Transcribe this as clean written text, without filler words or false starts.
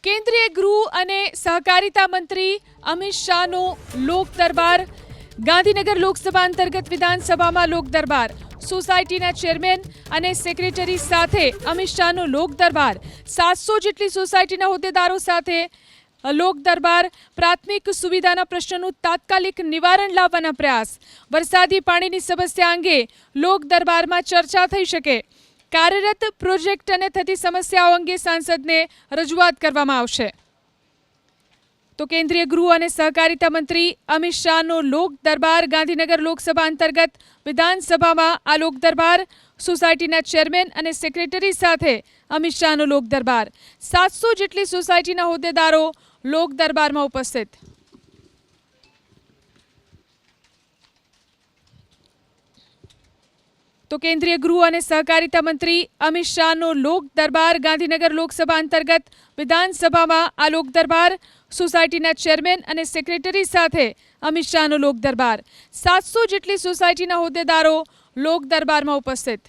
કેન્દ્રીય ગૃહ અને સહકારિતા મંત્રી અમિત શાહનો લોક દરબાર. ગાંધીનગર લોકસભા અંતર્ગત વિધાનસભામાં લોક દરબાર. સોસાયટીના ચેરમેન અને સેક્રેટરી સાથે અમિત શાહનો લોક દરબાર. 700 જેટલી સોસાયટીના હોદ્દેદારો સાથે લોક દરબાર. પ્રાથમિક સુવિધાના પ્રશ્નોનું તાત્કાલિક નિવારણ લાવવાના પ્રયાસ. વરસાદી પાણીની સમસ્યા અંગે લોક દરબારમાં ચર્ચા થઈ શકે. કાર્યરત પ્રોજેક્ટ અને થતી સમસ્યાઓ અંગે સાંસદને રજૂઆત કરવામાં આવશે. તો કેન્દ્રીય ગૃહ અને સહકારિતા મંત્રી અમિત શાહનો લોક દરબાર. ગાંધીનગર લોકસભા અંતર્ગત વિધાનસભામાં આ લોક દરબાર. સોસાયટીના ચેરમેન અને સેક્રેટરી સાથે અમિત શાહનો લોક દરબાર. 700 જેટલી સોસાયટીના હોદ્દેદારો લોક દરબારમાં ઉપસ્થિત. તો કેન્દ્રીય ગૃહ અને સહકારિતા મંત્રી અમિત શાહનો લોક દરબાર. ગાંધીનગર લોકસભા અંતર્ગત વિધાનસભામાં આ લોક દરબાર. સોસાયટીના ચેરમેન અને સેક્રેટરી સાથે અમિત શાહનો લોક દરબાર. 700 જેટલી સોસાયટીના હોદ્દેદારો લોક દરબારમાં ઉપસ્થિત.